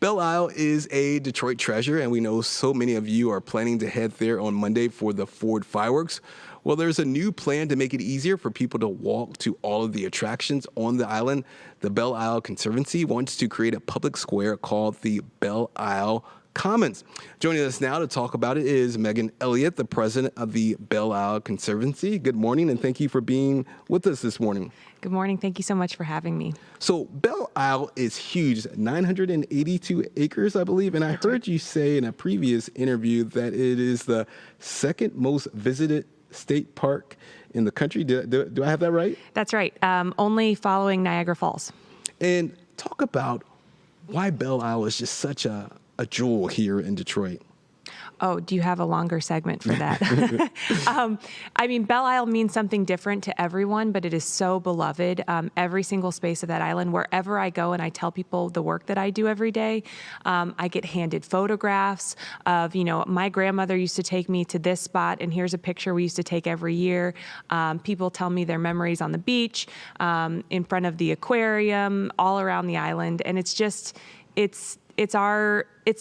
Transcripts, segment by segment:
Belle Isle is a Detroit treasure, and we know so many of you are planning to head there on Monday for the Ford fireworks. Well, there's a new plan to make it easier for people to walk to all of the attractions on the island. The Belle Isle Conservancy wants to create a public square called the Belle Isle Commons. Joining us now to talk about it is Megan Elliott, the president of the Belle Isle Conservancy. Good morning, and thank you for being with us this morning. Good morning. Thank you so much for having me. So Belle Isle is huge, 982 acres, I believe. And I heard you say in a previous interview that it is the second most visited state park in the country. Do I have that right? That's right. Only following Niagara Falls. And talk about why Belle Isle is just such a jewel here in Detroit. Oh, do you have a longer segment for that? I mean, Belle Isle means something different to everyone, but it is so beloved. Every single space of that island, wherever I go and I tell people the work that I do every day, I get handed photographs of, my grandmother used to take me to this spot, and here's a picture we used to take every year. People tell me their memories on the beach, in front of the aquarium, all around the island, and it's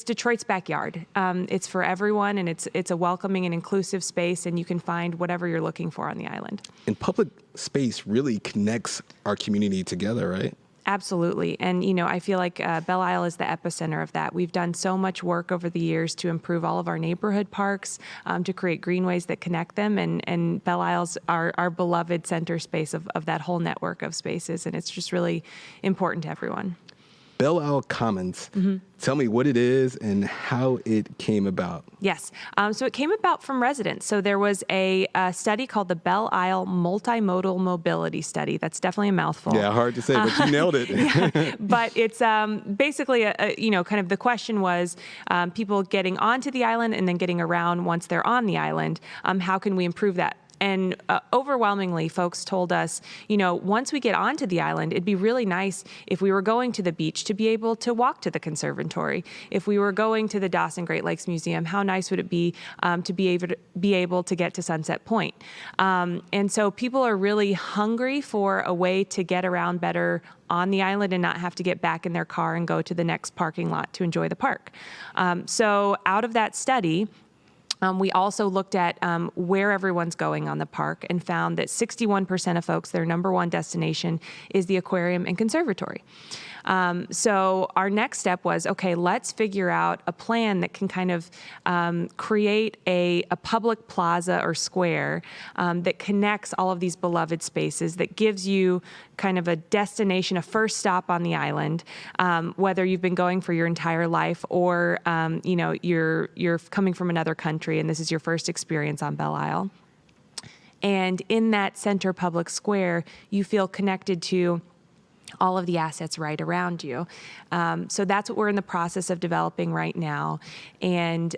Detroit's backyard. It's for everyone, and it's a welcoming and inclusive space, and you can find whatever you're looking for on the island. And public space really connects our community together, right? Absolutely. And, I feel like Belle Isle is the epicenter of that. We've done so much work over the years to improve all of our neighborhood parks, to create greenways that connect them. And Belle Isle's our beloved center space of that whole network of spaces. And it's just really important to everyone. Belle Isle Commons. Mm-hmm. Tell me what it is and how it came about. Yes. So it came about from residents. So there was a study called the Belle Isle Multimodal Mobility Study. That's definitely a mouthful. Yeah, hard to say, but you nailed it. Yeah. But it's basically, kind of the question was people getting onto the island and then getting around once they're on the island. How can we improve that? And overwhelmingly, folks told us, once we get onto the island, it'd be really nice if we were going to the beach to be able to walk to the conservatory. If we were going to the Dawson Great Lakes Museum, how nice would it be to be able to get to Sunset Point? And so people are really hungry for a way to get around better on the island and not have to get back in their car and go to the next parking lot to enjoy the park. So out of that study, we also looked at where everyone's going on the park and found that 61% of folks, their number one destination is the aquarium and conservatory. So our next step was, okay, let's figure out a plan that can kind of create a public plaza or square that connects all of these beloved spaces, that gives you kind of a destination, a first stop on the island, whether you've been going for your entire life or, you're coming from another country and this is your first experience on Belle Isle. And in that center public square, you feel connected to all of the assets right around you. So that's what we're in the process of developing right now. And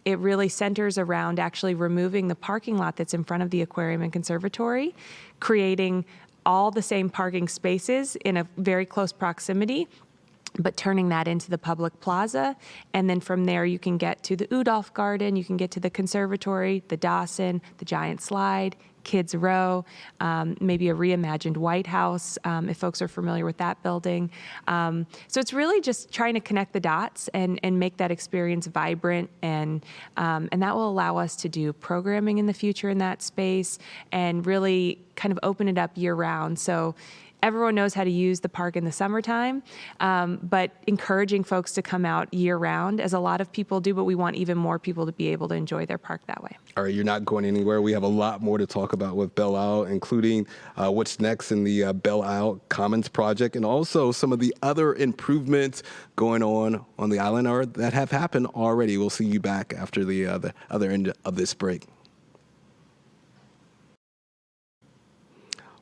it really centers around actually removing the parking lot that's in front of the aquarium and conservatory, creating all the same parking spaces in a very close proximity, but turning that into the public plaza. And then from there, you can get to the Udolph Garden, you can get to the conservatory, the Dawson, the Giant Slide, Kids Row, maybe a reimagined White House, if folks are familiar with that building. So it's really just trying to connect the dots and make that experience vibrant, and that will allow us to do programming in the future in that space and really kind of open it up year round. So everyone knows how to use the park in the summertime, but encouraging folks to come out year round, as a lot of people do, but we want even more people to be able to enjoy their park that way. All right, you're not going anywhere. We have a lot more to talk about with Belle Isle, including what's next in the Belle Isle Commons project, and also some of the other improvements going on the island or that have happened already. We'll see you back after the other end of this break.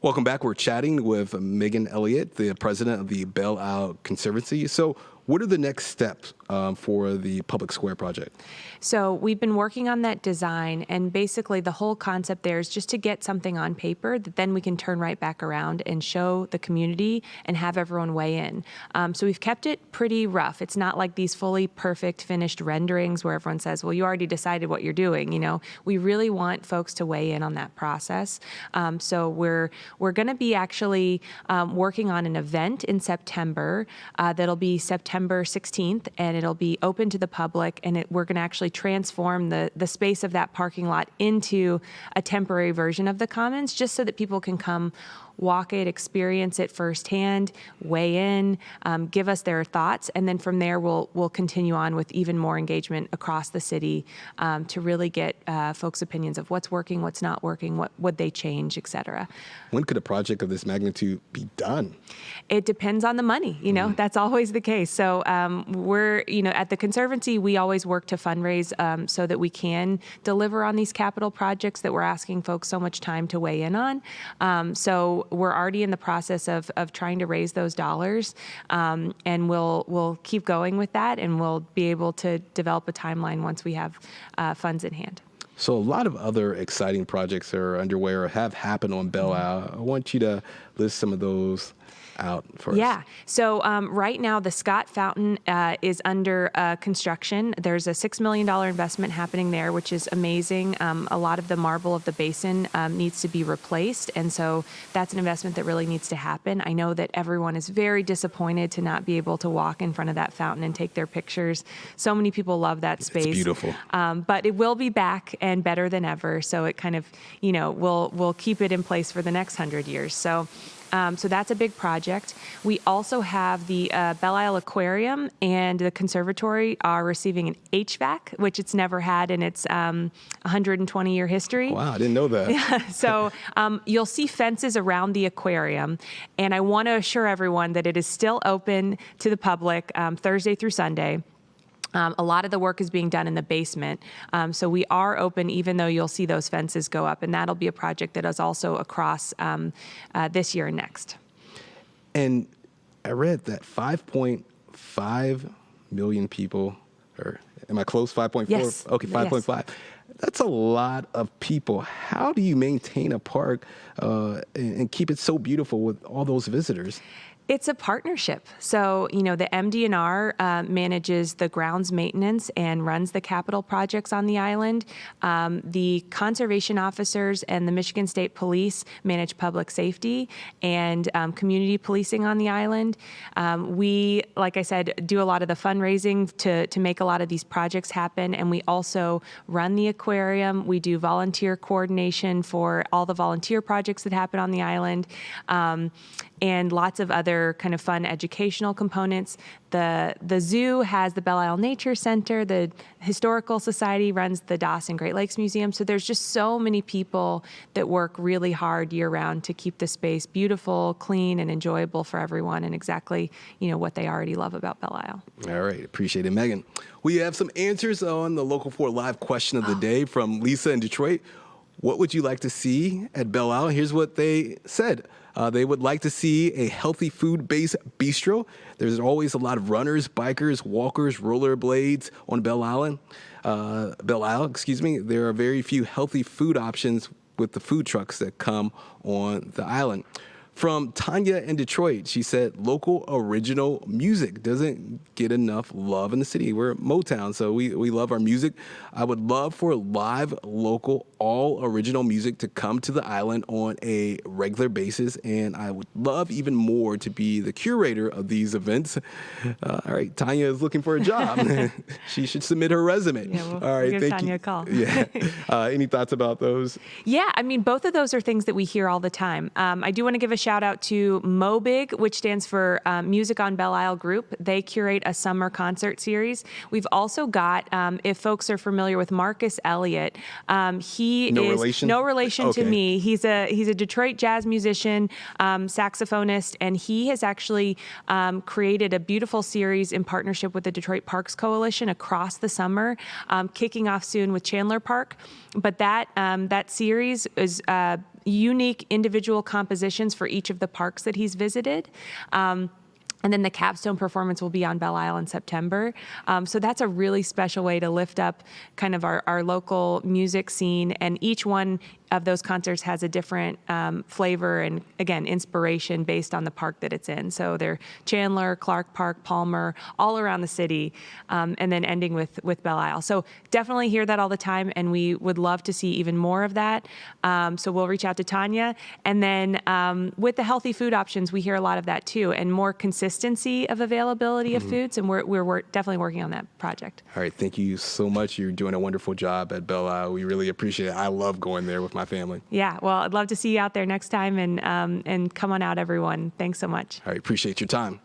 Welcome back. We're chatting with Megan Elliott, the president of the Belle Isle Conservancy. So what are the next steps for the Public Square project? So we've been working on that design, and basically the whole concept there is just to get something on paper that then we can turn right back around and show the community and have everyone weigh in. So we've kept it pretty rough. It's not like these fully perfect finished renderings where everyone says, well, you already decided what you're doing. We really want folks to weigh in on that process. So we're going to be actually working on an event in September that'll be September 16th, and it'll be open to the public, and we're going to actually transform the space of that parking lot into a temporary version of the Commons, just so that people can come walk it, experience it firsthand, weigh in, give us their thoughts, and then from there we'll continue on with even more engagement across the city to really get folks' opinions of what's working, what's not working, what would they change, et cetera. When could a project of this magnitude be done? It depends on the money. That's always the case. So we're, at the Conservancy, we always work to fundraise so that we can deliver on these capital projects that we're asking folks so much time to weigh in on. So we're already in the process of trying to raise those dollars, and we'll keep going with that, and we'll be able to develop a timeline once we have funds in hand. So a lot of other exciting projects are underway or have happened on Belle Isle. I want you to list some of those out for us. Yeah. So right now, the Scott Fountain is under construction. There's a $6 million investment happening there, which is amazing. A lot of the marble of the basin needs to be replaced. And so that's an investment that really needs to happen. I know that everyone is very disappointed to not be able to walk in front of that fountain and take their pictures. So many people love that space. It's beautiful. But it will be back and better than ever. So it kind of, we'll keep it in place for the next 100 years. So that's a big project. We also have the Belle Isle Aquarium and the Conservatory are receiving an HVAC, which it's never had in its 120-year history. Wow, I didn't know that. Yeah, so you'll see fences around the aquarium, and I want to assure everyone that it is still open to the public Thursday through Sunday. A lot of the work is being done in the basement. So we are open, even though you'll see those fences go up. And that'll be a project that is also across this year and next. And I read that 5.5 million people, or am I close? 5.4? Yes. Okay, 5.5. Yes. That's a lot of people. How do you maintain a park and keep it so beautiful with all those visitors? It's a partnership. So, the MDNR manages the grounds maintenance and runs the capital projects on the island. The conservation officers and the Michigan State Police manage public safety and community policing on the island. We, like I said, do a lot of the fundraising to make a lot of these projects happen. And we also run the aquarium. We do volunteer coordination for all the volunteer projects that happen on the island. And lots of other kind of fun educational components. The zoo has the Belle Isle Nature Center. The Historical Society runs the Dawson Great Lakes Museum. So there's just so many people that work really hard year-round to keep the space beautiful, clean, and enjoyable for everyone, and exactly what they already love about Belle Isle. All right, appreciate it, Megan. We have some answers on the Local 4 Live question of the day from Lisa in Detroit. What would you like to see at Belle Isle? Here's what they said. They would like to see a healthy food-based bistro. There's always a lot of runners, bikers, walkers, rollerblades on Belle Isle. There are very few healthy food options with the food trucks that come on the island. From Tanya in Detroit, she said, local original music doesn't get enough love in the city. We're Motown, so we love our music. I would love for live, local, all original music to come to the island on a regular basis, and I would love even more to be the curator of these events. All right, Tanya is looking for a job. She should submit her resume. Yeah, we'll all right, give thank Tanya you. a call. Yeah. Any thoughts about those? Yeah, I mean, both of those are things that we hear all the time. I do want to give a shout out to MOBIG, which stands for Music on Belle Isle Group. They curate a summer concert series. We've also got, if folks are familiar with Marcus Elliott, he No is relation? no relation Okay. to me. He's a Detroit jazz musician, saxophonist, and he has actually created a beautiful series in partnership with the Detroit Parks Coalition across the summer, kicking off soon with Chandler Park. But that series is unique individual compositions for each of the parks that he's visited. And then the capstone performance will be on Belle Isle in September. So that's a really special way to lift up kind of our local music scene. And each one of those concerts has a different flavor and, again, inspiration based on the park that it's in. So they're Chandler, Clark Park, Palmer, all around the city, and then ending with Belle Isle. So definitely hear that all the time, and we would love to see even more of that. So we'll reach out to Tanya. And then with the healthy food options, we hear a lot of that too, and more consistency of availability of foods, and we're definitely working on that project. All right, thank you so much. You're doing a wonderful job at Belle Isle. We really appreciate it. I love going there with my family. Yeah, well, I'd love to see you out there next time, and come on out, everyone. Thanks so much. All right, appreciate your time.